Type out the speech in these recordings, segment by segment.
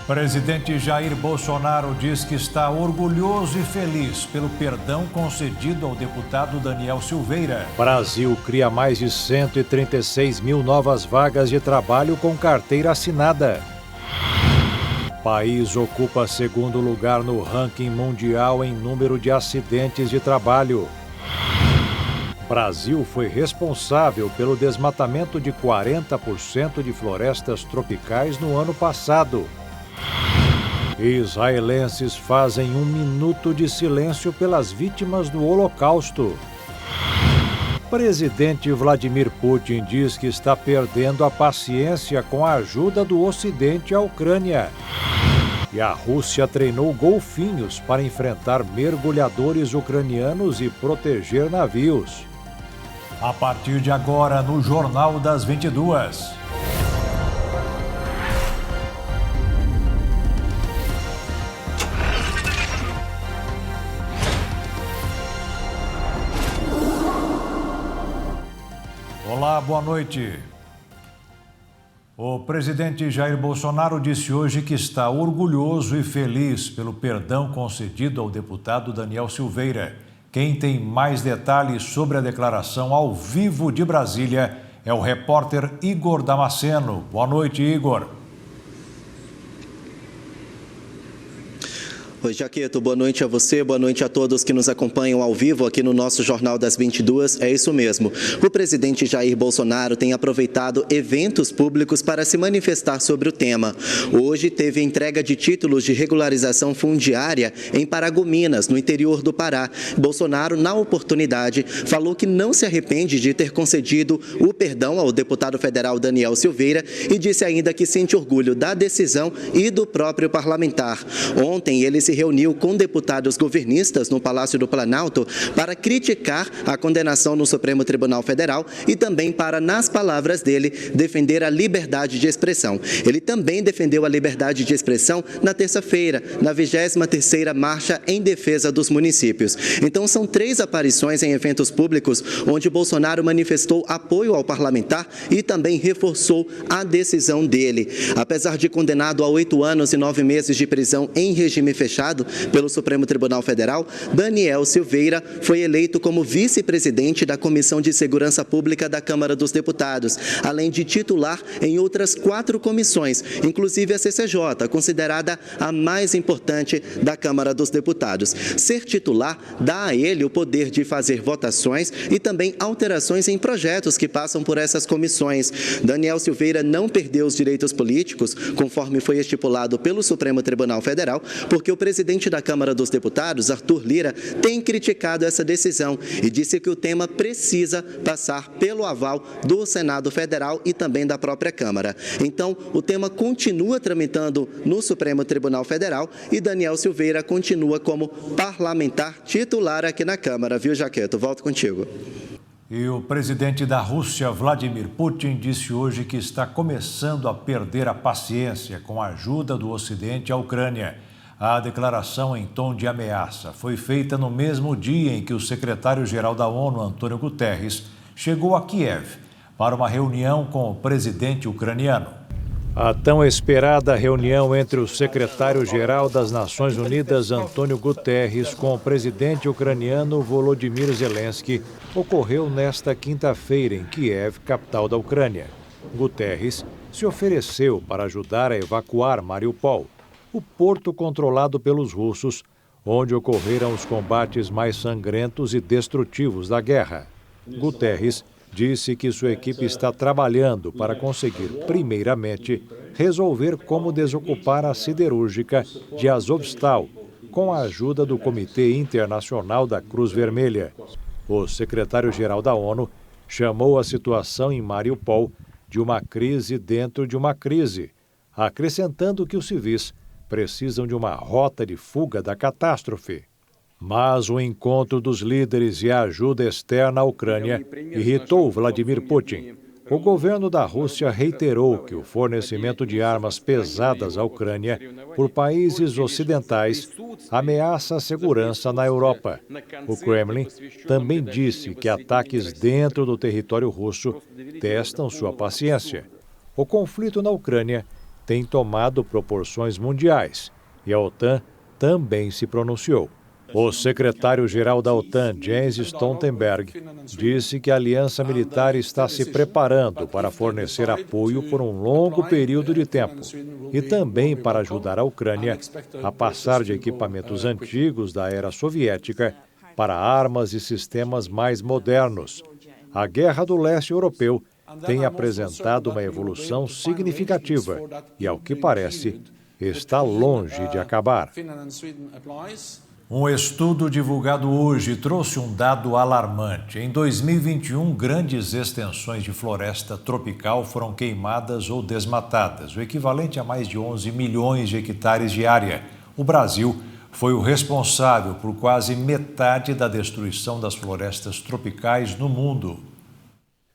Presidente Jair Bolsonaro diz que está orgulhoso e feliz pelo perdão concedido ao deputado Daniel Silveira. Brasil cria mais de 136 mil novas vagas de trabalho com carteira assinada. País ocupa segundo lugar no ranking mundial em número de acidentes de trabalho. Brasil foi responsável pelo desmatamento de 40% de florestas tropicais no ano passado. Israelenses fazem 1 minuto de silêncio pelas vítimas do Holocausto. Presidente Vladimir Putin diz que está perdendo a paciência com a ajuda do Ocidente à Ucrânia. E a Rússia treinou golfinhos para enfrentar mergulhadores ucranianos e proteger navios. A partir de agora, no Jornal das 22. Olá, boa noite. O presidente Jair Bolsonaro disse hoje que está orgulhoso e feliz pelo perdão concedido ao deputado Daniel Silveira. Quem tem mais detalhes sobre a declaração ao vivo de Brasília é o repórter Igor Damasceno. Boa noite, Igor. Oi, Jaqueto, boa noite a você, boa noite a todos que nos acompanham ao vivo aqui no nosso Jornal das 22. É isso mesmo. O presidente Jair Bolsonaro tem aproveitado eventos públicos para se manifestar sobre o tema. Hoje teve entrega de títulos de regularização fundiária em Paragominas, no interior do Pará. Bolsonaro, na oportunidade, falou que não se arrepende de ter concedido o perdão ao deputado federal Daniel Silveira e disse ainda que sente orgulho da decisão e do próprio parlamentar. Ontem, ele se reuniu com deputados governistas no Palácio do Planalto para criticar a condenação no Supremo Tribunal Federal e também para, nas palavras dele, defender a liberdade de expressão. Ele também defendeu a liberdade de expressão na terça-feira, na 23ª Marcha em Defesa dos Municípios. Então, são 3 aparições em eventos públicos onde Bolsonaro manifestou apoio ao parlamentar e também reforçou a decisão dele. Apesar de condenado a 8 anos e 9 meses de prisão em regime fechado pelo Supremo Tribunal Federal, Daniel Silveira foi eleito como vice-presidente da Comissão de Segurança Pública da Câmara dos Deputados, além de titular em outras 4 comissões, inclusive a CCJ, considerada a mais importante da Câmara dos Deputados. Ser titular dá a ele o poder de fazer votações e também alterações em projetos que passam por essas comissões. Daniel Silveira não perdeu os direitos políticos, conforme foi estipulado pelo Supremo Tribunal Federal, porque o presidente da Câmara dos Deputados, Arthur Lira, tem criticado essa decisão e disse que o tema precisa passar pelo aval do Senado Federal e também da própria Câmara. Então, o tema continua tramitando no Supremo Tribunal Federal e Daniel Silveira continua como parlamentar titular aqui na Câmara, viu, Jaqueto? Volto contigo. E o presidente da Rússia, Vladimir Putin, disse hoje que está começando a perder a paciência com a ajuda do Ocidente à Ucrânia. A declaração em tom de ameaça foi feita no mesmo dia em que o secretário-geral da ONU, Antônio Guterres, chegou a Kiev para uma reunião com o presidente ucraniano. A tão esperada reunião entre o secretário-geral das Nações Unidas, Antônio Guterres, com o presidente ucraniano Volodymyr Zelensky ocorreu nesta quinta-feira em Kiev, capital da Ucrânia. Guterres se ofereceu para ajudar a evacuar Mariupol, o porto controlado pelos russos, onde ocorreram os combates mais sangrentos e destrutivos da guerra. Guterres disse que sua equipe está trabalhando para conseguir, primeiramente, resolver como desocupar a siderúrgica de Azovstal, com a ajuda do Comitê Internacional da Cruz Vermelha. O secretário-geral da ONU chamou a situação em Mariupol de uma crise dentro de uma crise, acrescentando que os civis precisam de uma rota de fuga da catástrofe. Mas o encontro dos líderes e a ajuda externa à Ucrânia irritou Vladimir Putin. O governo da Rússia reiterou que o fornecimento de armas pesadas à Ucrânia por países ocidentais ameaça a segurança na Europa. O Kremlin também disse que ataques dentro do território russo testam sua paciência. O conflito na Ucrânia tem tomado proporções mundiais e a OTAN também se pronunciou. O secretário-geral da OTAN, Jens Stoltenberg, disse que a aliança militar está se preparando para fornecer apoio por um longo período de tempo e também para ajudar a Ucrânia a passar de equipamentos antigos da era soviética para armas e sistemas mais modernos. A guerra do leste europeu tem apresentado uma evolução significativa e, ao que parece, está longe de acabar. Um estudo divulgado hoje trouxe um dado alarmante. Em 2021, grandes extensões de floresta tropical foram queimadas ou desmatadas, o equivalente a mais de 11 milhões de hectares de área. O Brasil foi o responsável por quase metade da destruição das florestas tropicais no mundo.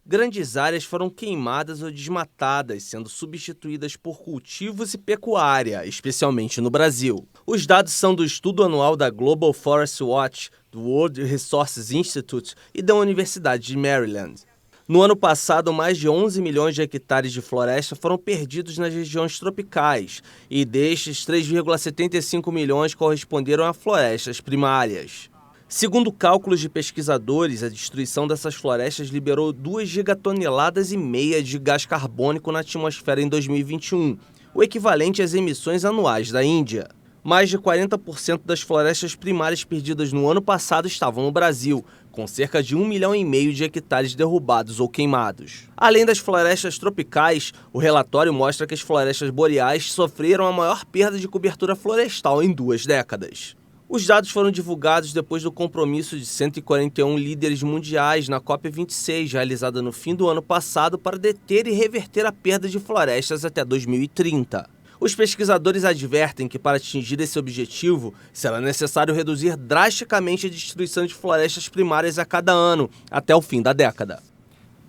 Grandes áreas foram queimadas ou desmatadas, sendo substituídas por cultivos e pecuária, especialmente no Brasil. Os dados são do estudo anual da Global Forest Watch, do World Resources Institute e da Universidade de Maryland. No ano passado, mais de 11 milhões de hectares de floresta foram perdidos nas regiões tropicais, e destes, 3,75 milhões corresponderam a florestas primárias. Segundo cálculos de pesquisadores, a destruição dessas florestas liberou 2,5 gigatoneladas de gás carbônico na atmosfera em 2021, o equivalente às emissões anuais da Índia. Mais de 40% das florestas primárias perdidas no ano passado estavam no Brasil, com cerca de 1,5 milhão de hectares derrubados ou queimados. Além das florestas tropicais, o relatório mostra que as florestas boreais sofreram a maior perda de cobertura florestal em 2 décadas. Os dados foram divulgados depois do compromisso de 141 líderes mundiais na COP26, realizada no fim do ano passado para deter e reverter a perda de florestas até 2030. Os pesquisadores advertem que, para atingir esse objetivo, será necessário reduzir drasticamente a destruição de florestas primárias a cada ano, até o fim da década.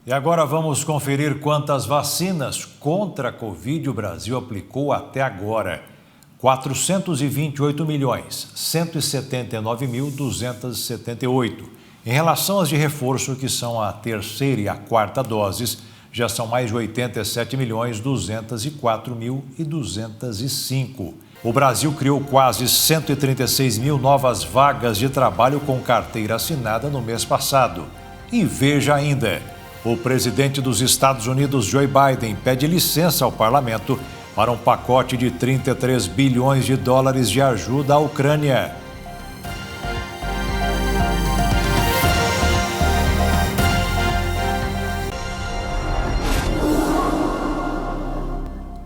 E agora vamos conferir quantas vacinas contra a Covid o Brasil aplicou até agora. 428.179.278. Em relação às de reforço, que são a terceira e a quarta doses, já são mais de 87.204.205. O Brasil criou quase 136 mil novas vagas de trabalho com carteira assinada no mês passado. E veja ainda, o presidente dos Estados Unidos, Joe Biden, pede licença ao parlamento para um pacote de 33 bilhões de dólares de ajuda à Ucrânia.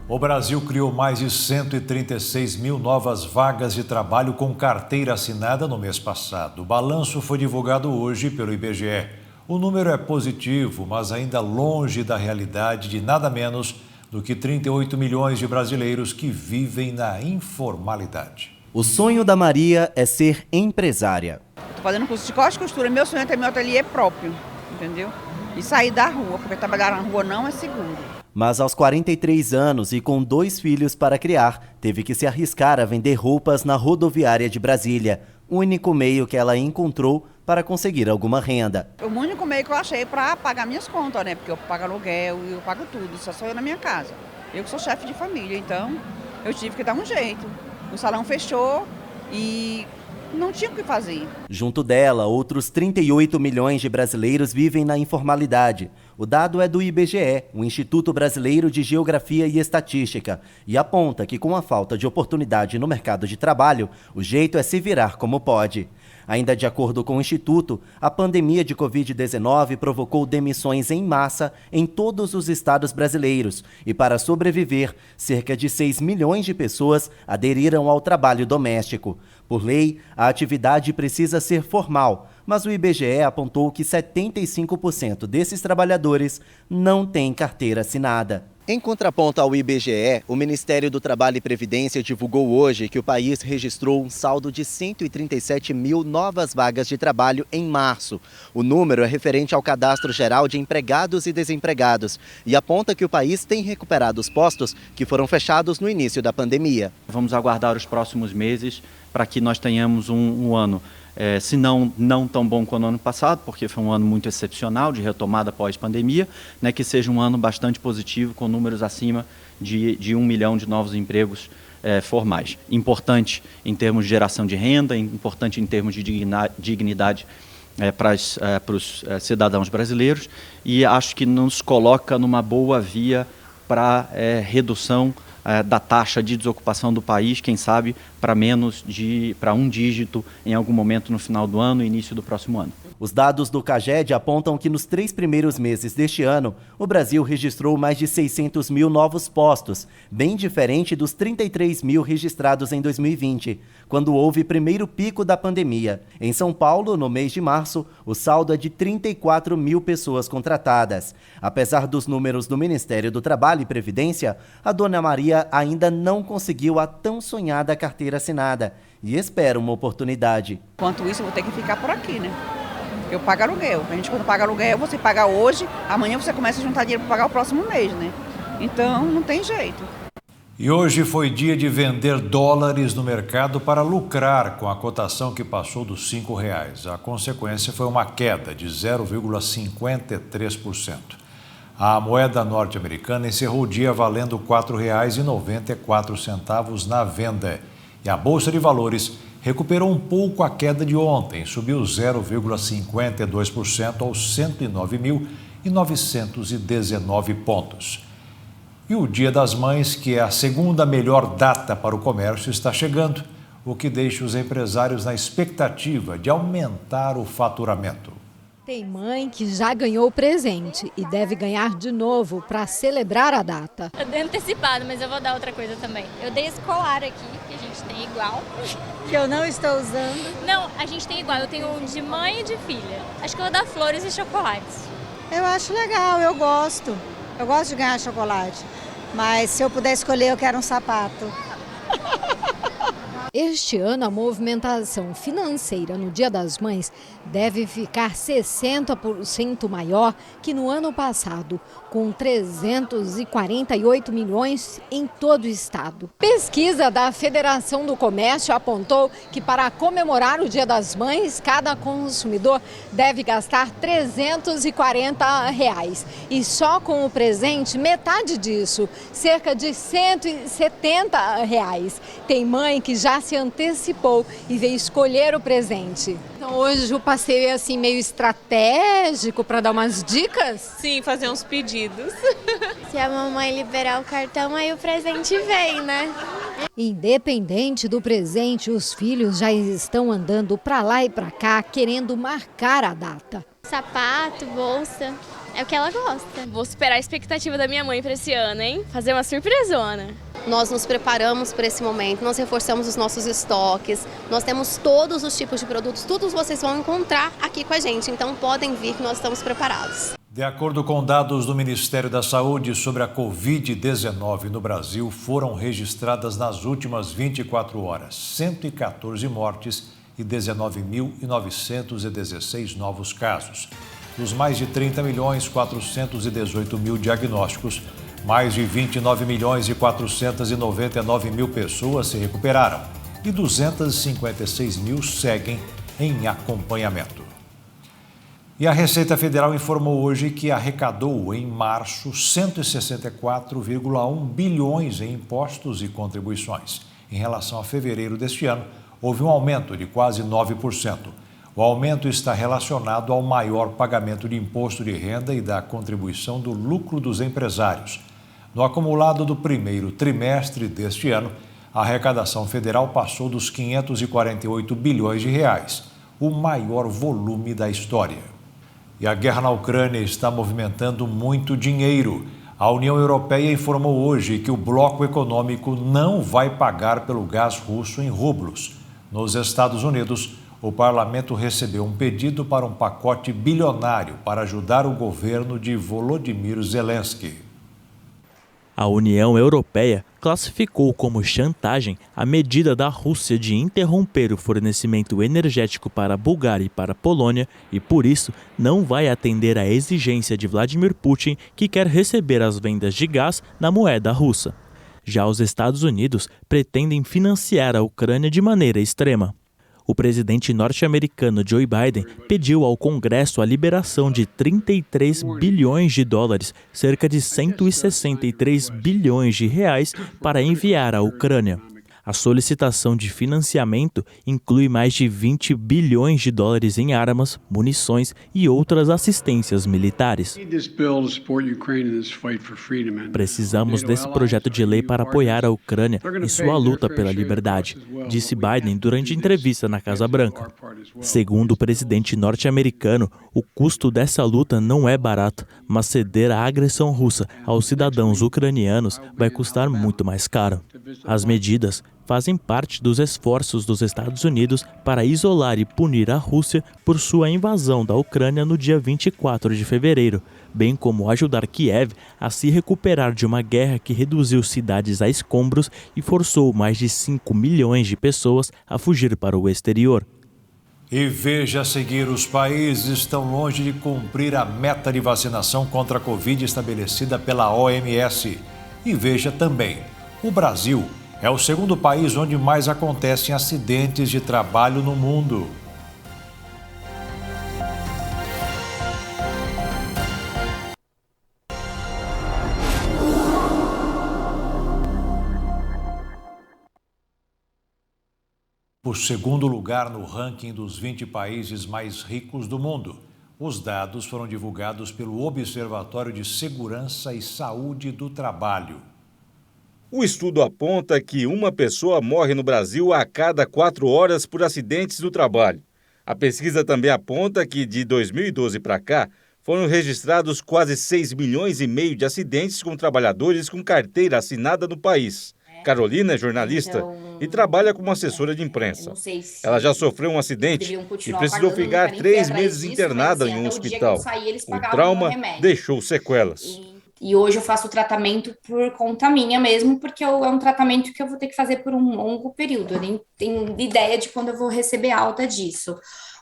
O Brasil criou mais de 136 mil novas vagas de trabalho com carteira assinada no mês passado. O balanço foi divulgado hoje pelo IBGE. O número é positivo, mas ainda longe da realidade de nada menos do que 38 milhões de brasileiros que vivem na informalidade. O sonho da Maria é ser empresária. Estou fazendo curso de corte e costura. Meu sonho é ter meu ateliê próprio, entendeu? E sair da rua, porque trabalhar na rua não é seguro. Mas aos 43 anos e com 2 filhos para criar, teve que se arriscar a vender roupas na rodoviária de Brasília, o único meio que ela encontrou para conseguir alguma renda. O único meio que eu achei para pagar minhas contas, né? Porque eu pago aluguel e eu pago tudo, só sou eu na minha casa. Eu que sou chefe de família, então eu tive que dar um jeito. O salão fechou e não tinha o que fazer. Junto dela, outros 38 milhões de brasileiros vivem na informalidade. O dado é do IBGE, o Instituto Brasileiro de Geografia e Estatística, e aponta que com a falta de oportunidade no mercado de trabalho, o jeito é se virar como pode. Ainda de acordo com o Instituto, a pandemia de Covid-19 provocou demissões em massa em todos os estados brasileiros e, para sobreviver, cerca de 6 milhões de pessoas aderiram ao trabalho doméstico. Por lei, a atividade precisa ser formal, mas o IBGE apontou que 75% desses trabalhadores não têm carteira assinada. Em contraponto ao IBGE, o Ministério do Trabalho e Previdência divulgou hoje que o país registrou um saldo de 137 mil novas vagas de trabalho em março. O número é referente ao Cadastro Geral de Empregados e Desempregados e aponta que o país tem recuperado os postos que foram fechados no início da pandemia. Vamos aguardar os próximos meses para que nós tenhamos um ano se não tão bom quanto o ano passado, porque foi um ano muito excepcional de retomada pós-pandemia, né, que seja um ano bastante positivo, com números acima de 1 milhão de novos empregos formais. Importante em termos de geração de renda, importante em termos de dignidade para os cidadãos brasileiros, e acho que nos coloca numa boa via para redução da taxa de desocupação do país, quem sabe para um dígito em algum momento no final do ano e início do próximo ano. Os dados do CAGED apontam que nos 3 primeiros meses deste ano, o Brasil registrou mais de 600 mil novos postos, bem diferente dos 33 mil registrados em 2020, quando houve primeiro pico da pandemia. Em São Paulo, no mês de março, o saldo é de 34 mil pessoas contratadas. Apesar dos números do Ministério do Trabalho e Previdência, a dona Maria ainda não conseguiu a tão sonhada carteira assinada e espera uma oportunidade. Enquanto isso, eu vou ter que ficar por aqui, né? Eu pago aluguel. A gente, quando paga aluguel, você paga hoje, amanhã você começa a juntar dinheiro para pagar o próximo mês, né? Então, não tem jeito. E hoje foi dia de vender dólares no mercado para lucrar com a cotação que passou dos R$ 5. A consequência foi uma queda de 0,53%. A moeda norte-americana encerrou o dia valendo R$ 4,94 na venda. E a Bolsa de Valores recuperou um pouco a queda de ontem, subiu 0,52% aos 109.919 pontos. E o Dia das Mães, que é a segunda melhor data para o comércio, está chegando, o que deixa os empresários na expectativa de aumentar o faturamento. Tem mãe que já ganhou o presente e deve ganhar de novo para celebrar a data. Eu dei antecipado, mas eu vou dar outra coisa também. Eu dei esse colar aqui, que a gente tem igual. Que eu não estou usando. Não, a gente tem igual. Eu tenho um de mãe e de filha. Acho que eu vou dar flores e chocolates. Eu acho legal, eu gosto. Eu gosto de ganhar chocolate. Mas se eu puder escolher, eu quero um sapato. Este ano, a movimentação financeira no Dia das Mães deve ficar 60% maior que no ano passado, com 348 milhões em todo o estado. Pesquisa da Federação do Comércio apontou que para comemorar o Dia das Mães, cada consumidor deve gastar R$ 340. E só com o presente, metade disso, cerca de R$ 170. Tem mãe que já se antecipou e veio escolher o presente. Então hoje o passeio é assim meio estratégico para dar umas dicas? Sim, fazer uns pedidos. Se a mamãe liberar o cartão, aí o presente vem, né? Independente do presente, os filhos já estão andando para lá e para cá querendo marcar a data. Sapato, bolsa, é o que ela gosta. Vou superar a expectativa da minha mãe para esse ano, hein? Fazer uma surpresona. Nós nos preparamos para esse momento, nós reforçamos os nossos estoques, nós temos todos os tipos de produtos, todos vocês vão encontrar aqui com a gente, então podem vir que nós estamos preparados. De acordo com dados do Ministério da Saúde sobre a Covid-19 no Brasil, foram registradas nas últimas 24 horas 114 mortes e 19.916 novos casos. Dos mais de 30.418.000 diagnósticos, mais de 29.499.000 pessoas se recuperaram e 256.000 seguem em acompanhamento. E a Receita Federal informou hoje que arrecadou em março 164,1 bilhões em impostos e contribuições. Em relação a fevereiro deste ano, houve um aumento de quase 9%. O aumento está relacionado ao maior pagamento de imposto de renda e da contribuição do lucro dos empresários. No acumulado do primeiro trimestre deste ano, a arrecadação federal passou dos 548 bilhões de reais, o maior volume da história. E a guerra na Ucrânia está movimentando muito dinheiro. A União Europeia informou hoje que o bloco econômico não vai pagar pelo gás russo em rublos. Nos Estados Unidos, o parlamento recebeu um pedido para um pacote bilionário para ajudar o governo de Volodymyr Zelensky. A União Europeia classificou como chantagem a medida da Rússia de interromper o fornecimento energético para a Bulgária e para a Polônia e, por isso, não vai atender à exigência de Vladimir Putin, que quer receber as vendas de gás na moeda russa. Já os Estados Unidos pretendem financiar a Ucrânia de maneira extrema. O presidente norte-americano Joe Biden pediu ao Congresso a liberação de 33 bilhões de dólares, cerca de 163 bilhões de reais, para enviar à Ucrânia. A solicitação de financiamento inclui mais de 20 bilhões de dólares em armas, munições e outras assistências militares. Precisamos desse projeto de lei para apoiar a Ucrânia em sua luta pela liberdade, disse Biden durante entrevista na Casa Branca. Segundo o presidente norte-americano, o custo dessa luta não é barato, mas ceder à agressão russa aos cidadãos ucranianos vai custar muito mais caro. As medidas fazem parte dos esforços dos Estados Unidos para isolar e punir a Rússia por sua invasão da Ucrânia no dia 24 de fevereiro, bem como ajudar Kiev a se recuperar de uma guerra que reduziu cidades a escombros e forçou mais de 5 milhões de pessoas a fugir para o exterior. E veja a seguir, os países estão longe de cumprir a meta de vacinação contra a Covid estabelecida pela OMS. E veja também, o Brasil é o segundo país onde mais acontecem acidentes de trabalho no mundo. O segundo lugar no ranking dos 20 países mais ricos do mundo. Os dados foram divulgados pelo Observatório de Segurança e Saúde do Trabalho. O estudo aponta que uma pessoa morre no Brasil a cada 4 horas por acidentes do trabalho. A pesquisa também aponta que, de 2012 para cá, foram registrados quase 6 milhões e meio de acidentes com trabalhadores com carteira assinada no país. Carolina é jornalista e trabalha como assessora de imprensa. Ela já sofreu um acidente e precisou ficar 3 meses internada em um hospital. O trauma deixou sequelas. E hoje eu faço o tratamento por conta minha mesmo, porque é um tratamento que eu vou ter que fazer por um longo período. Eu nem tenho ideia de quando eu vou receber alta disso.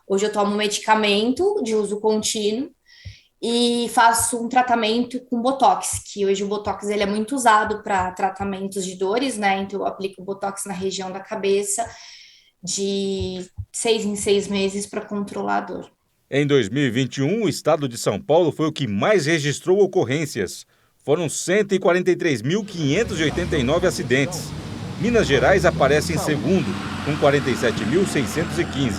Hoje eu tomo um medicamento de uso contínuo e faço um tratamento com Botox, que hoje o Botox ele é muito usado para tratamentos de dores, né? Então eu aplico o Botox na região da cabeça de 6 em 6 meses para controlar a dor. Em 2021, o estado de São Paulo foi o que mais registrou ocorrências. Foram 143.589 acidentes. Minas Gerais aparece em segundo, com 47.615.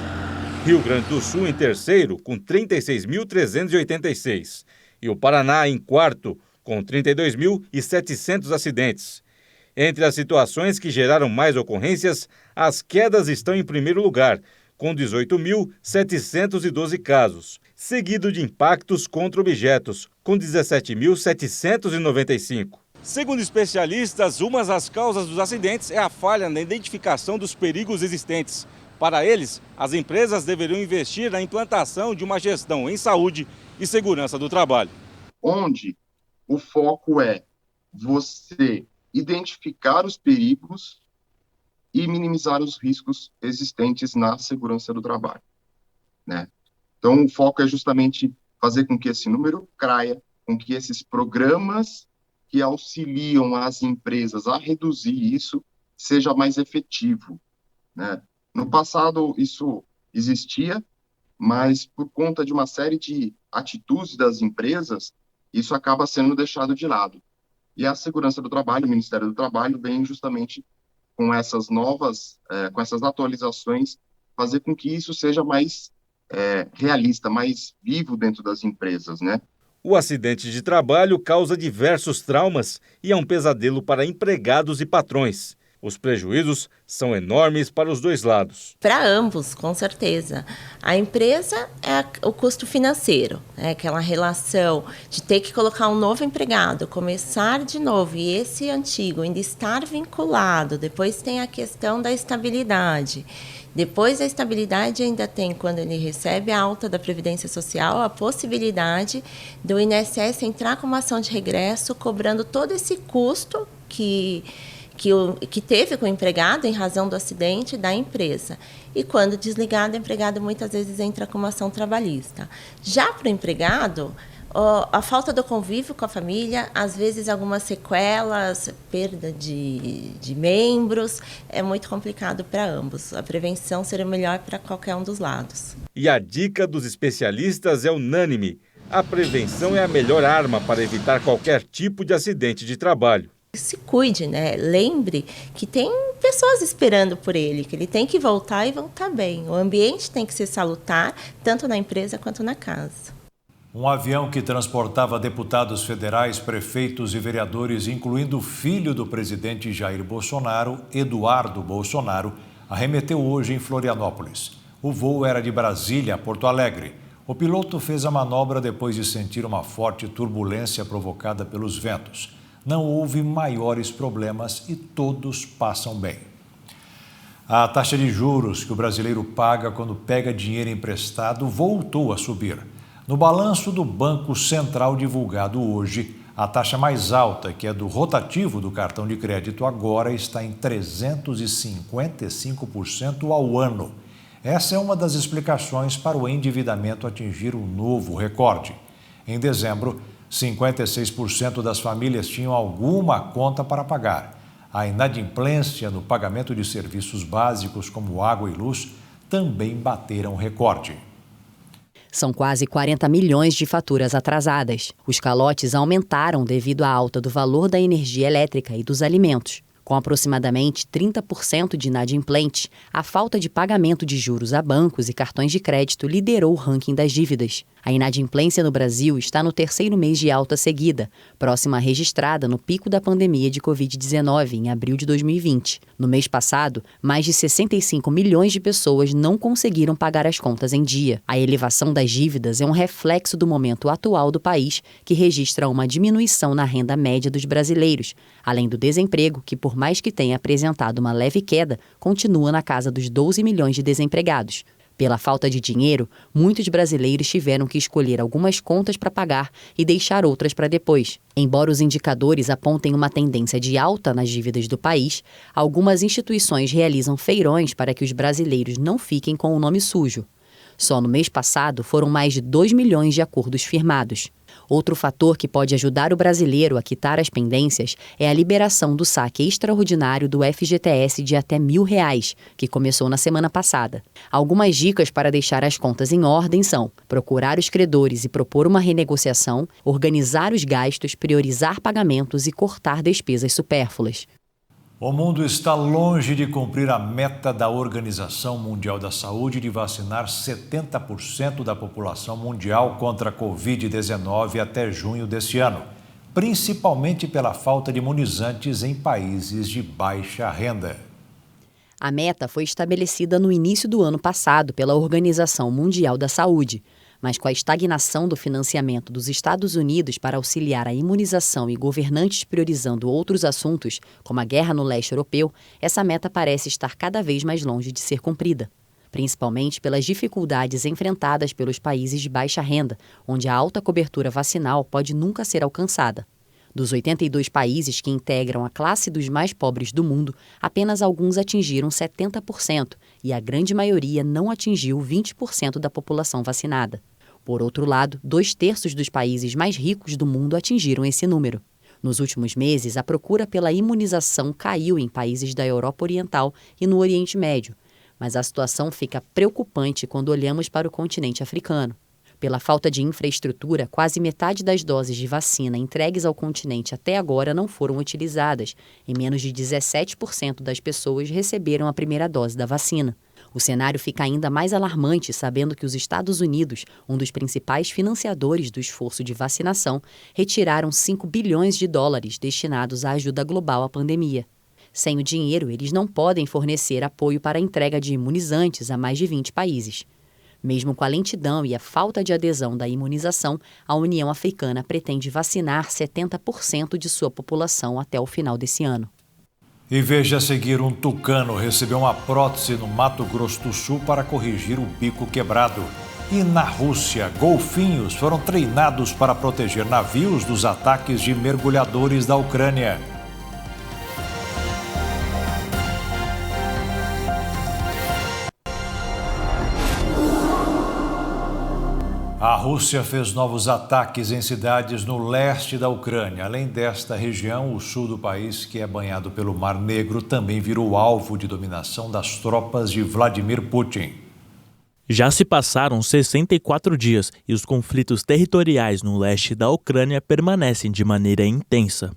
Rio Grande do Sul em terceiro, com 36.386. E o Paraná em quarto, com 32.700 acidentes. Entre as situações que geraram mais ocorrências, as quedas estão em primeiro lugar, com 18.712 casos, seguido de impactos contra objetos, com 17.795. Segundo especialistas, uma das causas dos acidentes é a falha na identificação dos perigos existentes. Para eles, as empresas deveriam investir na implantação de uma gestão em saúde e segurança do trabalho. Onde o foco é você identificar os perigos e minimizar os riscos existentes na segurança do trabalho, né? Então, o foco é justamente fazer com que esse número caia, com que esses programas que auxiliam as empresas a reduzir isso seja mais efetivo, né? No passado, isso existia, mas por conta de uma série de atitudes das empresas, isso acaba sendo deixado de lado. E a segurança do trabalho, o Ministério do Trabalho, vem justamente com essas novas, com essas atualizações, fazer com que isso seja mais realista, mais vivo dentro das empresas, né? O acidente de trabalho causa diversos traumas e é um pesadelo para empregados e patrões. Os prejuízos são enormes para os dois lados. Para ambos, com certeza. A empresa é o custo financeiro, é aquela relação de ter que colocar um novo empregado, começar de novo, e esse antigo ainda estar vinculado. Depois tem a questão da estabilidade. Depois da estabilidade ainda tem, quando ele recebe a alta da Previdência Social, a possibilidade do INSS entrar com uma ação de regresso, cobrando todo esse custo que teve com o empregado em razão do acidente da empresa. E quando desligado, o empregado muitas vezes entra com uma ação trabalhista. Já para o empregado, a falta do convívio com a família, às vezes algumas sequelas, perda de membros, é muito complicado para ambos. A prevenção seria melhor para qualquer um dos lados. E a dica dos especialistas é unânime. A prevenção é a melhor arma para evitar qualquer tipo de acidente de trabalho. Se cuide, né? Lembre que tem pessoas esperando por ele, que ele tem que voltar e voltar bem. O ambiente tem que ser salutar, tanto na empresa quanto na casa. Um avião que transportava deputados federais, prefeitos e vereadores, incluindo o filho do presidente Jair Bolsonaro, Eduardo Bolsonaro, arremeteu hoje em Florianópolis. O voo era de Brasília a Porto Alegre. O piloto fez a manobra depois de sentir uma forte turbulência provocada pelos ventos. Não houve maiores problemas e todos passam bem. A taxa de juros que o brasileiro paga quando pega dinheiro emprestado voltou a subir. No balanço do Banco Central divulgado hoje, a taxa mais alta, que é do rotativo do cartão de crédito, agora está em 355% ao ano. Essa é uma das explicações para o endividamento atingir um novo recorde. Em dezembro, 56% das famílias tinham alguma conta para pagar. A inadimplência no pagamento de serviços básicos como água e luz também bateram recorde. São quase 40 milhões de faturas atrasadas. Os calotes aumentaram devido à alta do valor da energia elétrica e dos alimentos. Com aproximadamente 30% de inadimplentes, a falta de pagamento de juros a bancos e cartões de crédito liderou o ranking das dívidas. A inadimplência no Brasil está no terceiro mês de alta seguida, próxima à registrada no pico da pandemia de Covid-19, em abril de 2020. No mês passado, mais de 65 milhões de pessoas não conseguiram pagar as contas em dia. A elevação das dívidas é um reflexo do momento atual do país, que registra uma diminuição na renda média dos brasileiros, além do desemprego, que por mais que tenha apresentado uma leve queda, continua na casa dos 12 milhões de desempregados. Pela falta de dinheiro, muitos brasileiros tiveram que escolher algumas contas para pagar e deixar outras para depois. Embora os indicadores apontem uma tendência de alta nas dívidas do país, algumas instituições realizam feirões para que os brasileiros não fiquem com o nome sujo. Só no mês passado foram mais de 2 milhões de acordos firmados. Outro fator que pode ajudar o brasileiro a quitar as pendências é a liberação do saque extraordinário do FGTS de até R$1.000, que começou na semana passada. Algumas dicas para deixar as contas em ordem são procurar os credores e propor uma renegociação, organizar os gastos, priorizar pagamentos e cortar despesas supérfluas. O mundo está longe de cumprir a meta da Organização Mundial da Saúde de vacinar 70% da população mundial contra a Covid-19 até junho deste ano, principalmente pela falta de imunizantes em países de baixa renda. A meta foi estabelecida no início do ano passado pela Organização Mundial da Saúde, mas com a estagnação do financiamento dos Estados Unidos para auxiliar a imunização e governantes priorizando outros assuntos, como a guerra no leste europeu, essa meta parece estar cada vez mais longe de ser cumprida, principalmente pelas dificuldades enfrentadas pelos países de baixa renda, onde a alta cobertura vacinal pode nunca ser alcançada. Dos 82 países que integram a classe dos mais pobres do mundo, apenas alguns atingiram 70% e a grande maioria não atingiu 20% da população vacinada. Por outro lado, 2/3 dos países mais ricos do mundo atingiram esse número. Nos últimos meses, a procura pela imunização caiu em países da Europa Oriental e no Oriente Médio, mas a situação fica preocupante quando olhamos para o continente africano. Pela falta de infraestrutura, quase metade das doses de vacina entregues ao continente até agora não foram utilizadas e menos de 17% das pessoas receberam a primeira dose da vacina. O cenário fica ainda mais alarmante sabendo que os Estados Unidos, um dos principais financiadores do esforço de vacinação, retiraram $5 bilhões destinados à ajuda global à pandemia. Sem o dinheiro, eles não podem fornecer apoio para a entrega de imunizantes a mais de 20 países. Mesmo com a lentidão e a falta de adesão da imunização, a União Africana pretende vacinar 70% de sua população até o final desse ano. E veja a seguir, um tucano recebeu uma prótese no Mato Grosso do Sul para corrigir o bico quebrado. E na Rússia, golfinhos foram treinados para proteger navios dos ataques de mergulhadores da Ucrânia. A Rússia fez novos ataques em cidades no leste da Ucrânia. Além desta região, o sul do país, que é banhado pelo Mar Negro, também virou alvo de dominação das tropas de Vladimir Putin. Já se passaram 64 dias e os conflitos territoriais no leste da Ucrânia permanecem de maneira intensa.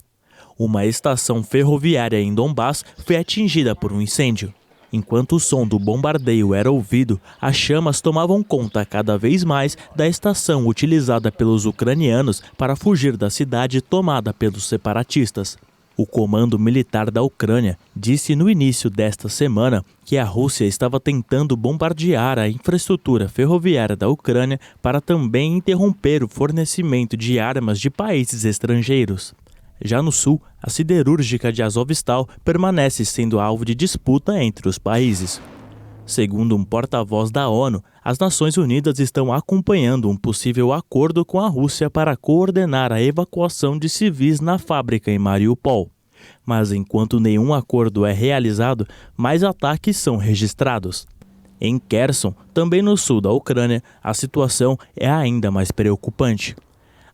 Uma estação ferroviária em Donbás foi atingida por um incêndio. Enquanto o som do bombardeio era ouvido, as chamas tomavam conta cada vez mais da estação utilizada pelos ucranianos para fugir da cidade tomada pelos separatistas. O Comando Militar da Ucrânia disse no início desta semana que a Rússia estava tentando bombardear a infraestrutura ferroviária da Ucrânia para também interromper o fornecimento de armas de países estrangeiros. Já no sul, a siderúrgica de Azovstal permanece sendo alvo de disputa entre os países. Segundo um porta-voz da ONU, as Nações Unidas estão acompanhando um possível acordo com a Rússia para coordenar a evacuação de civis na fábrica em Mariupol. Mas enquanto nenhum acordo é realizado, mais ataques são registrados. Em Kherson, também no sul da Ucrânia, a situação é ainda mais preocupante.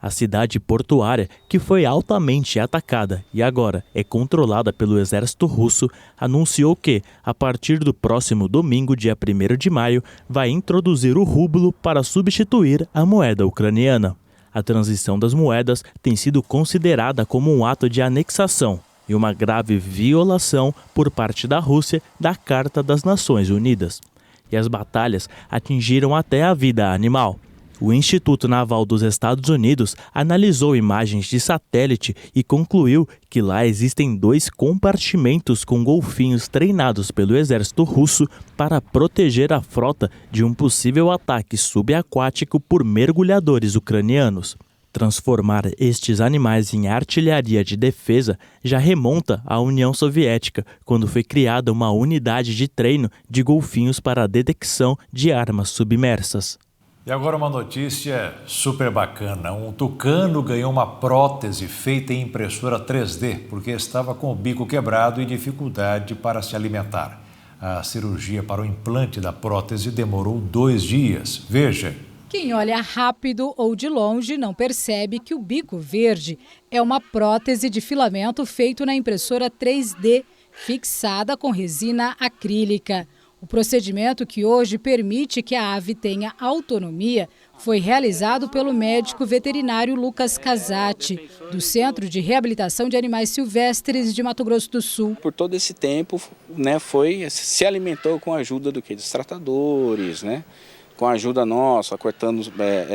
A cidade portuária, que foi altamente atacada e agora é controlada pelo exército russo, anunciou que, a partir do próximo domingo, dia 1º de maio, vai introduzir o rublo para substituir a moeda ucraniana. A transição das moedas tem sido considerada como um ato de anexação e uma grave violação por parte da Rússia da Carta das Nações Unidas. E as batalhas atingiram até a vida animal. O Instituto Naval dos Estados Unidos analisou imagens de satélite e concluiu que lá existem 2 compartimentos com golfinhos treinados pelo exército russo para proteger a frota de um possível ataque subaquático por mergulhadores ucranianos. Transformar estes animais em artilharia de defesa já remonta à União Soviética, quando foi criada uma unidade de treino de golfinhos para a detecção de armas submersas. E agora uma notícia super bacana. Um tucano ganhou uma prótese feita em impressora 3D porque estava com o bico quebrado e dificuldade para se alimentar. A cirurgia para o implante da prótese demorou 2 dias. Veja. Quem olha rápido ou de longe não percebe que o bico verde é uma prótese de filamento feito na impressora 3D, fixada com resina acrílica. O procedimento, que hoje permite que a ave tenha autonomia, foi realizado pelo médico veterinário Lucas Casati, do Centro de Reabilitação de Animais Silvestres de Mato Grosso do Sul. Por todo esse tempo, se alimentou com a ajuda dos tratadores, com a ajuda nossa, cortando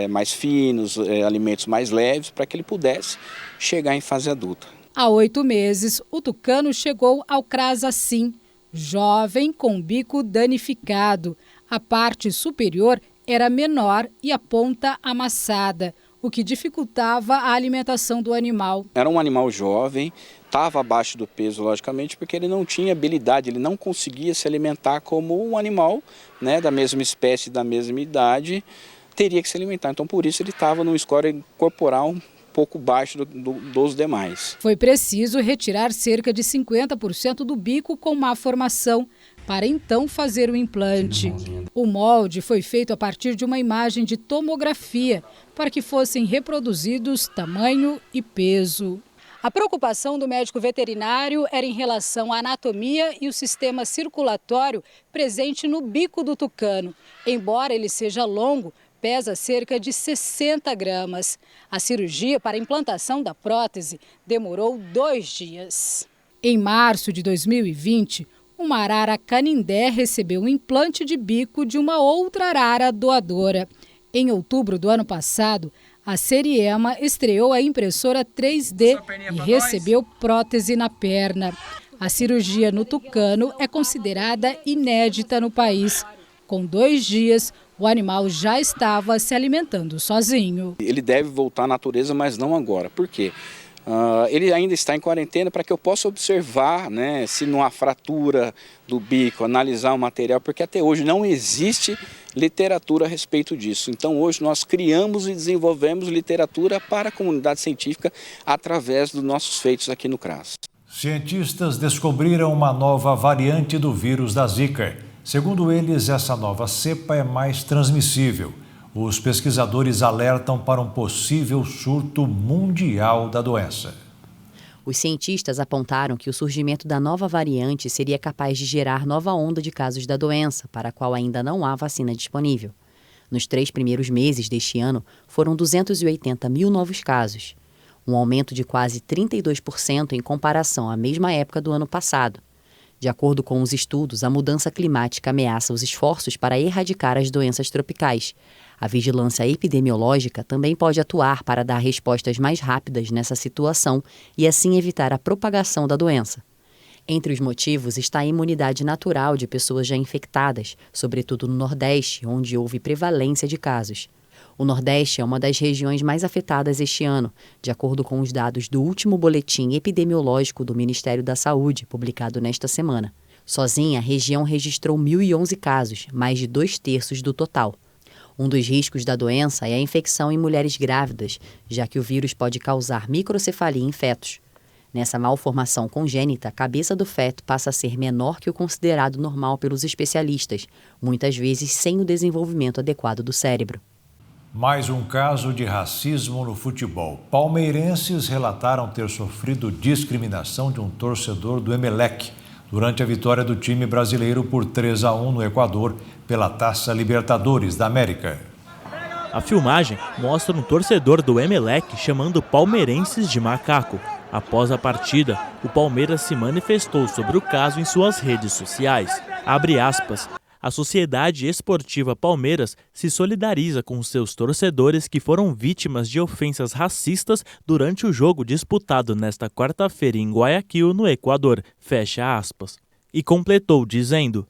mais finos, alimentos mais leves, para que ele pudesse chegar em fase adulta. Há 8 meses, o tucano chegou ao CRAS assim. Jovem com bico danificado. A parte superior era menor e a ponta amassada, o que dificultava a alimentação do animal. Era um animal jovem, estava abaixo do peso, logicamente, porque ele não tinha habilidade, ele não conseguia se alimentar como um animal da mesma espécie, da mesma idade, teria que se alimentar. Então, por isso, ele estava num score corporal pouco baixo dos demais. Foi preciso retirar cerca de 50% do bico com má formação para então fazer o implante. O molde foi feito a partir de uma imagem de tomografia para que fossem reproduzidos tamanho e peso. A preocupação do médico veterinário era em relação à anatomia e o sistema circulatório presente no bico do tucano. Embora ele seja longo, pesa cerca de 60 gramas. A cirurgia para a implantação da prótese demorou 2 dias. Em março de 2020, uma arara canindé recebeu um implante de bico de uma outra arara doadora. Em outubro do ano passado, a Seriema estreou a impressora 3D e recebeu prótese na perna. A cirurgia no tucano é considerada inédita no país. Com 2 dias, o animal já estava se alimentando sozinho. Ele deve voltar à natureza, mas não agora. Por quê? Ele ainda está em quarentena para que eu possa observar se não há fratura do bico, analisar o material, porque até hoje não existe literatura a respeito disso. Então hoje nós criamos e desenvolvemos literatura para a comunidade científica através dos nossos feitos aqui no CRAS. Cientistas descobriram uma nova variante do vírus da Zika. Segundo eles, essa nova cepa é mais transmissível. Os pesquisadores alertam para um possível surto mundial da doença. Os cientistas apontaram que o surgimento da nova variante seria capaz de gerar nova onda de casos da doença, para a qual ainda não há vacina disponível. Nos 3 primeiros meses deste ano, foram 280 mil novos casos, um aumento de quase 32% em comparação à mesma época do ano passado. De acordo com os estudos, a mudança climática ameaça os esforços para erradicar as doenças tropicais. A vigilância epidemiológica também pode atuar para dar respostas mais rápidas nessa situação e assim evitar a propagação da doença. Entre os motivos está a imunidade natural de pessoas já infectadas, sobretudo no Nordeste, onde houve prevalência de casos. O Nordeste é uma das regiões mais afetadas este ano, de acordo com os dados do último boletim epidemiológico do Ministério da Saúde, publicado nesta semana. Sozinha, a região registrou 1.011 casos, mais de 2/3 do total. Um dos riscos da doença é a infecção em mulheres grávidas, já que o vírus pode causar microcefalia em fetos. Nessa malformação congênita, a cabeça do feto passa a ser menor que o considerado normal pelos especialistas, muitas vezes sem o desenvolvimento adequado do cérebro. Mais um caso de racismo no futebol. Palmeirenses relataram ter sofrido discriminação de um torcedor do Emelec durante a vitória do time brasileiro por 3-1 no Equador pela Taça Libertadores da América. A filmagem mostra um torcedor do Emelec chamando palmeirenses de macaco. Após a partida, o Palmeiras se manifestou sobre o caso em suas redes sociais. Abre aspas. A Sociedade Esportiva Palmeiras se solidariza com seus torcedores que foram vítimas de ofensas racistas durante o jogo disputado nesta quarta-feira em Guayaquil, no Equador. Fecha aspas. E completou dizendo: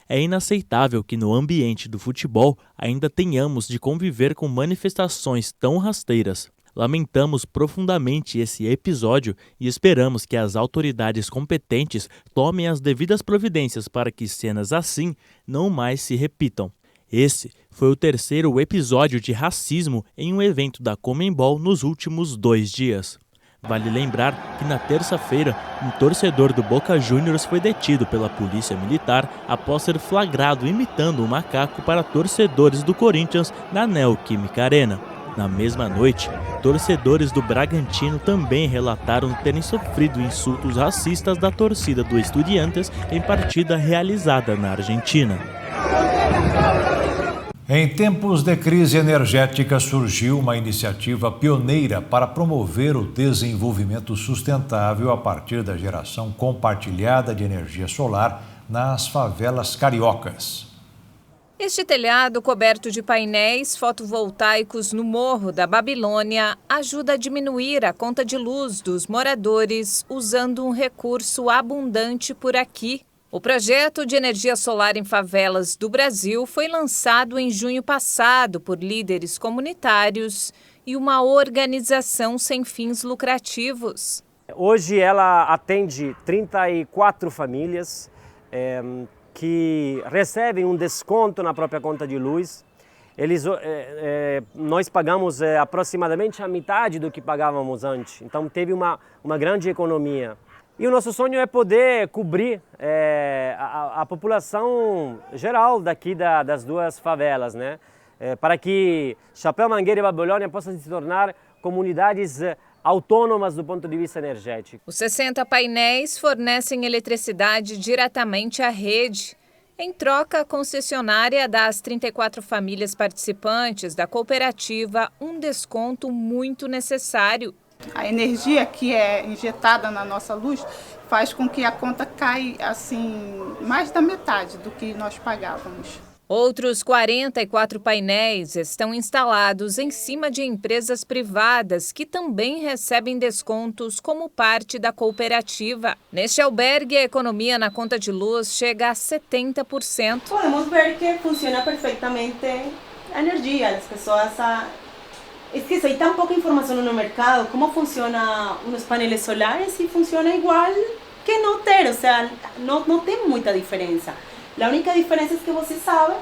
é inaceitável que no ambiente do futebol ainda tenhamos de conviver com manifestações tão rasteiras. Lamentamos profundamente esse episódio e esperamos que as autoridades competentes tomem as devidas providências para que cenas assim não mais se repitam. Esse foi o 3º episódio de racismo em um evento da Conmebol nos últimos 2 dias. Vale lembrar que na terça-feira, um torcedor do Boca Juniors foi detido pela polícia militar após ser flagrado imitando um macaco para torcedores do Corinthians na Neoquímica Arena. Na mesma noite, torcedores do Bragantino também relataram terem sofrido insultos racistas da torcida do Estudiantes em partida realizada na Argentina. Em tempos de crise energética, surgiu uma iniciativa pioneira para promover o desenvolvimento sustentável a partir da geração compartilhada de energia solar nas favelas cariocas. Este telhado coberto de painéis fotovoltaicos no Morro da Babilônia ajuda a diminuir a conta de luz dos moradores usando um recurso abundante por aqui. O projeto de energia solar em favelas do Brasil foi lançado em junho passado por líderes comunitários e uma organização sem fins lucrativos. Hoje ela atende 34 famílias que recebem um desconto na própria conta de luz. Nós pagamos aproximadamente a metade do que pagávamos antes, então teve uma grande economia. E o nosso sonho é poder cobrir a população geral daqui das 2 favelas, né? Para que Chapéu, Mangueira e Babilônia possam se tornar comunidades autônomas do ponto de vista energético. Os 60 painéis fornecem eletricidade diretamente à rede. Em troca, a concessionária dá às 34 famílias participantes da cooperativa um desconto muito necessário. A energia que é injetada na nossa luz faz com que a conta caia assim, mais da metade do que nós pagávamos. Outros 44 painéis estão instalados em cima de empresas privadas que também recebem descontos como parte da cooperativa. Neste albergue, a economia na conta de luz chega a 70%. Podemos ver que funciona perfeitamente a energia. As pessoas... É que hay tan poca información en el mercado, cómo funcionan unos paneles solares y funciona igual que no ter, o sea, no tem muita diferença. A única diferença é que você sabe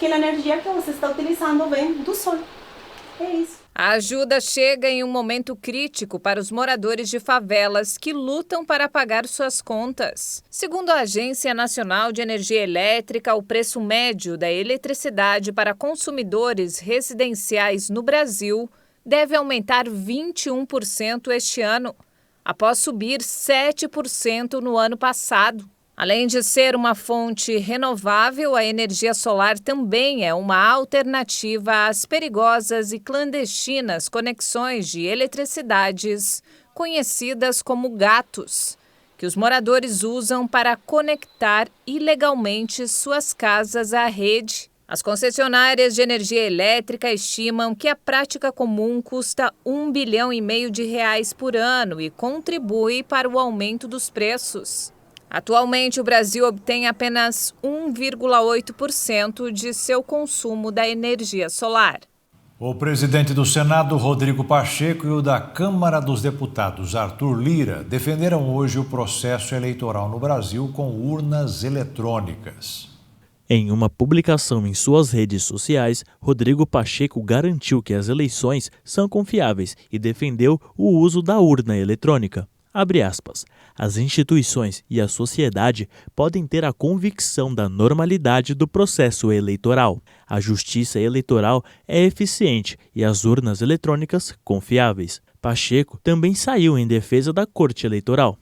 que a energia que você está utilizando vem do sol. É isso. A ajuda chega em um momento crítico para os moradores de favelas que lutam para pagar suas contas. Segundo a Agência Nacional de Energia Elétrica, o preço médio da eletricidade para consumidores residenciais no Brasil deve aumentar 21% este ano, após subir 7% no ano passado. Além de ser uma fonte renovável, a energia solar também é uma alternativa às perigosas e clandestinas conexões de eletricidades, conhecidas como gatos, que os moradores usam para conectar ilegalmente suas casas à rede. As concessionárias de energia elétrica estimam que a prática comum custa R$1,5 bilhão por ano e contribui para o aumento dos preços. Atualmente, o Brasil obtém apenas 1,8% de seu consumo da energia solar. O presidente do Senado, Rodrigo Pacheco, e o da Câmara dos Deputados, Arthur Lira, defenderam hoje o processo eleitoral no Brasil com urnas eletrônicas. Em uma publicação em suas redes sociais, Rodrigo Pacheco garantiu que as eleições são confiáveis e defendeu o uso da urna eletrônica. Abre aspas, as instituições e a sociedade podem ter a convicção da normalidade do processo eleitoral. A justiça eleitoral é eficiente e as urnas eletrônicas confiáveis. Pacheco também saiu em defesa da Corte Eleitoral.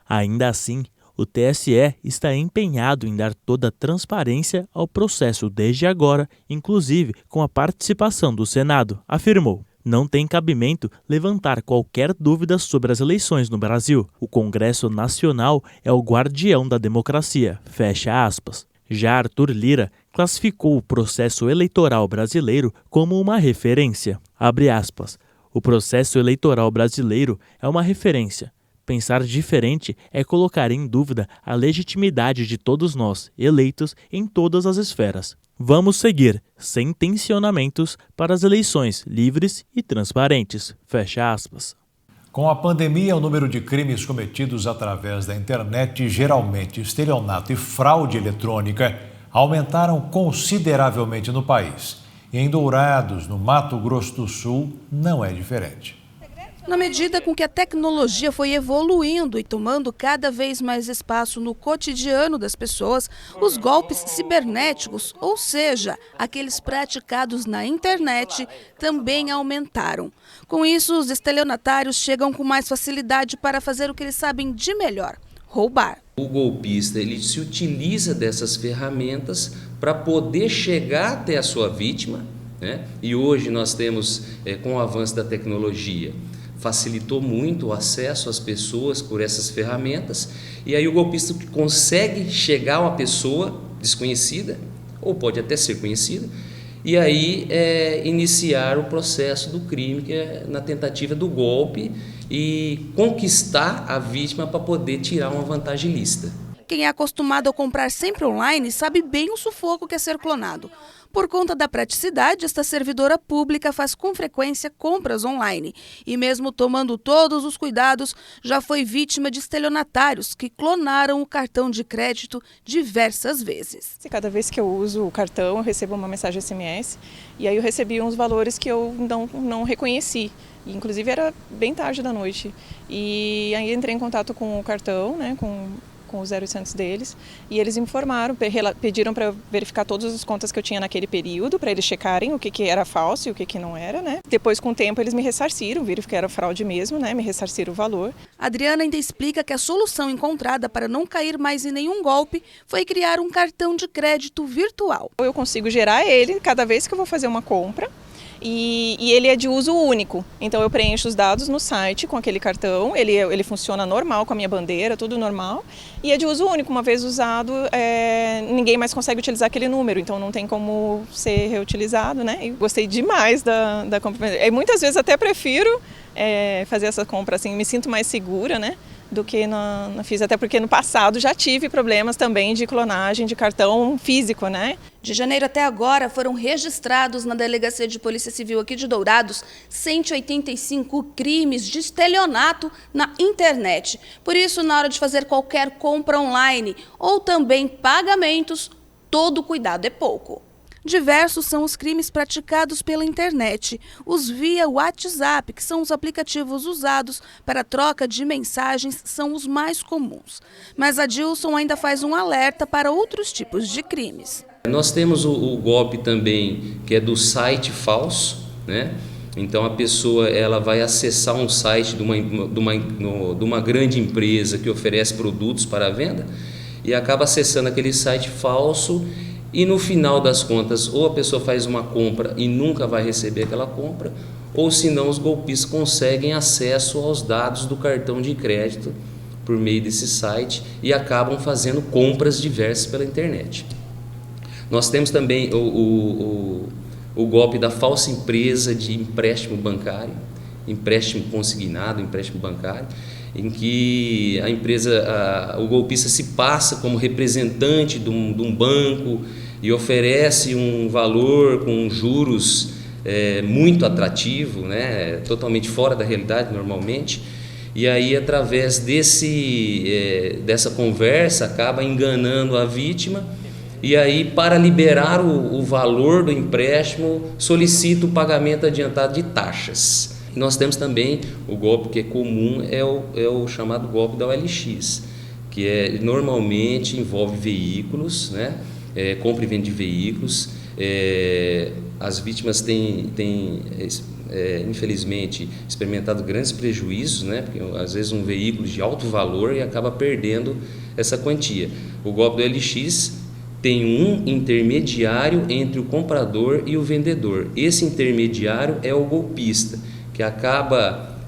Ainda assim, o TSE está empenhado em dar toda a transparência ao processo desde agora, inclusive com a participação do Senado, afirmou. Não tem cabimento levantar qualquer dúvida sobre as eleições no Brasil. O Congresso Nacional é o guardião da democracia. Fecha aspas. Já Arthur Lira classificou o processo eleitoral brasileiro como uma referência. Abre aspas. O processo eleitoral brasileiro é uma referência. Pensar diferente é colocar em dúvida a legitimidade de todos nós, eleitos em todas as esferas. Vamos seguir, sem tensionamentos, para as eleições livres e transparentes. Fecha aspas. Com a pandemia, o número de crimes cometidos através da internet, geralmente estelionato e fraude eletrônica, aumentaram consideravelmente no país. E em Dourados, no Mato Grosso do Sul, não é diferente. Na medida com que a tecnologia foi evoluindo e tomando cada vez mais espaço no cotidiano das pessoas, os golpes cibernéticos, ou seja, aqueles praticados na internet, também aumentaram. Com isso, os estelionatários chegam com mais facilidade para fazer o que eles sabem de melhor: roubar. O golpista ele se utiliza dessas ferramentas para poder chegar até a sua vítima, né? E hoje nós temos, com o avanço da tecnologia, facilitou muito o acesso às pessoas por essas ferramentas, e aí o golpista consegue chegar a uma pessoa desconhecida, ou pode até ser conhecida, e aí iniciar o processo do crime, que é na tentativa do golpe, e conquistar a vítima para poder tirar uma vantagem ilícita. Quem é acostumado a comprar sempre online sabe bem o sufoco que é ser clonado. Por conta da praticidade, esta servidora pública faz com frequência compras online. E mesmo tomando todos os cuidados, já foi vítima de estelionatários que clonaram o cartão de crédito diversas vezes. Cada vez que eu uso o cartão, eu recebo uma mensagem SMS. E aí eu recebi uns valores que eu não reconheci. E, inclusive era bem tarde da noite. E aí entrei em contato com o cartão, né, com o 0800 deles, e eles informaram, pediram para eu verificar todas as contas que eu tinha naquele período, para eles checarem o que era falso e o que não era, né? Depois, com o tempo, eles me ressarciram, viram que era fraude mesmo, né? Me ressarciram o valor. Adriana ainda explica que a solução encontrada para não cair mais em nenhum golpe foi criar um cartão de crédito virtual. Eu consigo gerar ele cada vez que eu vou fazer uma compra. E ele é de uso único, então eu preencho os dados no site com aquele cartão, ele funciona normal com a minha bandeira, tudo normal, e é de uso único. Uma vez usado, ninguém mais consegue utilizar aquele número, então não tem como ser reutilizado, né? E gostei demais da compra. Muitas vezes até prefiro fazer essa compra assim, me sinto mais segura, né? Do que na fiz, até porque no passado já tive problemas também de clonagem de cartão físico, né? De janeiro até agora foram registrados na Delegacia de Polícia Civil aqui de Dourados 185 crimes de estelionato na internet. Por isso, na hora de fazer qualquer compra online ou também pagamentos, todo cuidado é pouco. Diversos são os crimes praticados pela internet. Os via WhatsApp, que são os aplicativos usados para troca de mensagens, são os mais comuns. Mas Adilson ainda faz um alerta para outros tipos de crimes. Nós temos o golpe também, que é do site falso, né? Então a pessoa ela vai acessar um site de uma grande empresa que oferece produtos para venda e acaba acessando aquele site falso e no final das contas ou a pessoa faz uma compra e nunca vai receber aquela compra, ou senão os golpistas conseguem acesso aos dados do cartão de crédito por meio desse site e acabam fazendo compras diversas pela internet. Nós temos também o golpe da falsa empresa de empréstimo bancário, empréstimo consignado, empréstimo bancário, em que a empresa, o golpista se passa como representante de um banco e oferece um valor com juros muito atrativo, né, totalmente fora da realidade normalmente, e aí através dessa conversa acaba enganando a vítima. E aí, para liberar o valor do empréstimo, solicita o pagamento adiantado de taxas. E nós temos também o golpe que é comum, é o chamado golpe da OLX, que normalmente envolve veículos, né? Compra e venda de veículos. As vítimas têm infelizmente, experimentado grandes prejuízos, né? Porque às vezes um veículo de alto valor e acaba perdendo essa quantia. O golpe do OLX tem um intermediário entre o comprador e o vendedor. Esse intermediário é o golpista, que acaba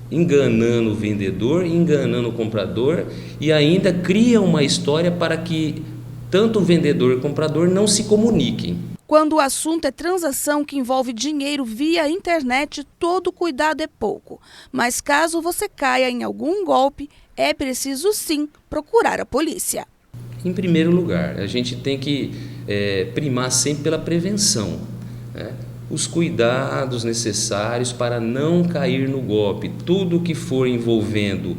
enganando o vendedor, enganando o comprador e ainda cria uma história para que tanto o vendedor e o comprador não se comuniquem. Quando o assunto é transação que envolve dinheiro via internet, todo cuidado é pouco. Mas caso você caia em algum golpe, é preciso sim procurar a polícia. Em primeiro lugar, a gente tem que primar sempre pela prevenção, né? Os cuidados necessários para não cair no golpe. Tudo que for envolvendo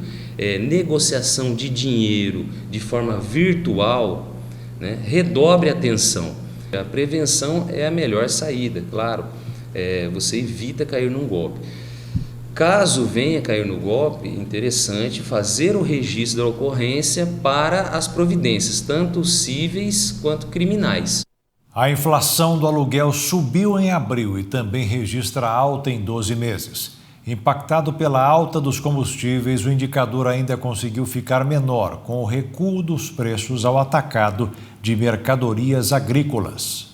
negociação de dinheiro de forma virtual, né, redobre a atenção. A prevenção é a melhor saída, claro, você evita cair num golpe. Caso venha cair no golpe, interessante fazer o registro da ocorrência para as providências, tanto cíveis quanto criminais. A inflação do aluguel subiu em abril e também registra alta em 12 meses. Impactado pela alta dos combustíveis, o indicador ainda conseguiu ficar menor, com o recuo dos preços ao atacado de mercadorias agrícolas.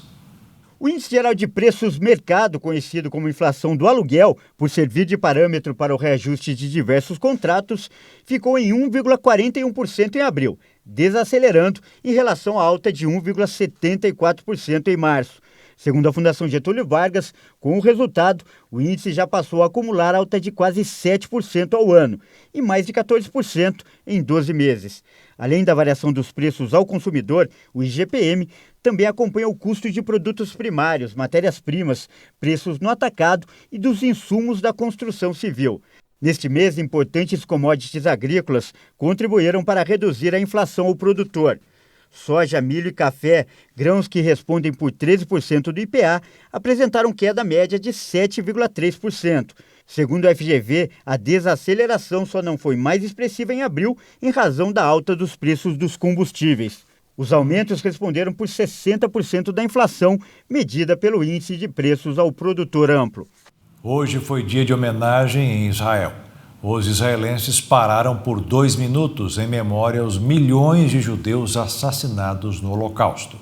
O Índice Geral de Preços Mercado, conhecido como inflação do aluguel, por servir de parâmetro para o reajuste de diversos contratos, ficou em 1,41% em abril, desacelerando em relação à alta de 1,74% em março. Segundo a Fundação Getúlio Vargas, com o resultado, o índice já passou a acumular alta de quase 7% ao ano e mais de 14% em 12 meses. Além da variação dos preços ao consumidor, o IGPM também acompanha o custo de produtos primários, matérias-primas, preços no atacado e dos insumos da construção civil. Neste mês, importantes commodities agrícolas contribuíram para reduzir a inflação ao produtor. Soja, milho e café, grãos que respondem por 13% do IPA, apresentaram queda média de 7,3%. Segundo a FGV, a desaceleração só não foi mais expressiva em abril em razão da alta dos preços dos combustíveis. Os aumentos responderam por 60% da inflação medida pelo Índice de Preços ao Produtor Amplo. Hoje foi dia de homenagem em Israel. Os israelenses pararam por 2 minutos em memória aos milhões de judeus assassinados no Holocausto.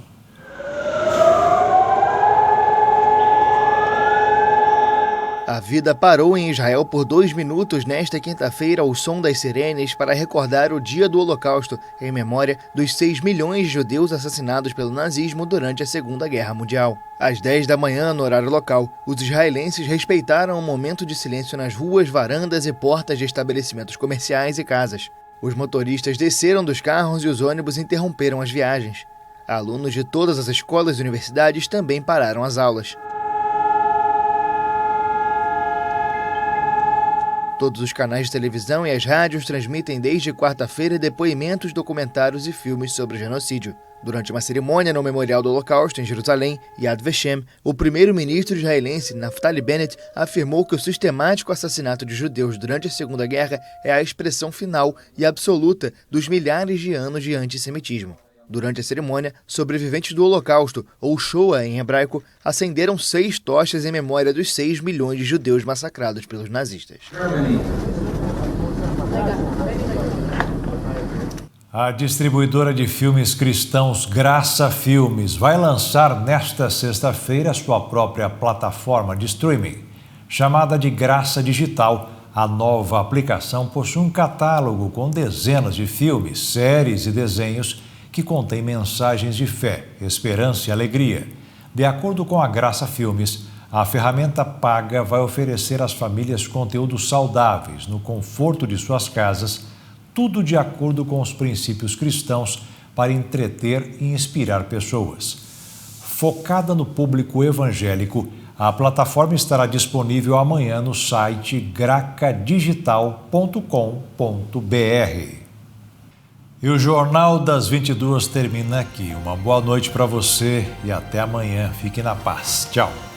A vida parou em Israel por 2 minutos nesta quinta-feira ao som das sirenes para recordar o dia do Holocausto, em memória dos 6 milhões de judeus assassinados pelo nazismo durante a Segunda Guerra Mundial. Às 10 da manhã, no horário local, os israelenses respeitaram um momento de silêncio nas ruas, varandas e portas de estabelecimentos comerciais e casas. Os motoristas desceram dos carros e os ônibus interromperam as viagens. Alunos de todas as escolas e universidades também pararam as aulas. Todos os canais de televisão e as rádios transmitem desde quarta-feira depoimentos, documentários e filmes sobre o genocídio. Durante uma cerimônia no Memorial do Holocausto em Jerusalém, Yad Vashem, o primeiro-ministro israelense Naftali Bennett afirmou que o sistemático assassinato de judeus durante a Segunda Guerra é a expressão final e absoluta dos milhares de anos de antissemitismo. Durante a cerimônia, sobreviventes do Holocausto, ou Shoah em hebraico, acenderam 6 tochas em memória dos 6 milhões de judeus massacrados pelos nazistas. A distribuidora de filmes cristãos Graça Filmes vai lançar nesta sexta-feira sua própria plataforma de streaming. Chamada de Graça Digital, a nova aplicação possui um catálogo com dezenas de filmes, séries e desenhos que contém mensagens de fé, esperança e alegria. De acordo com a Graça Filmes, a ferramenta paga vai oferecer às famílias conteúdos saudáveis no conforto de suas casas, tudo de acordo com os princípios cristãos para entreter e inspirar pessoas. Focada no público evangélico, a plataforma estará disponível amanhã no site gracadigital.com.br. E o Jornal das 22 termina aqui. Uma boa noite para você e até amanhã. Fique na paz. Tchau.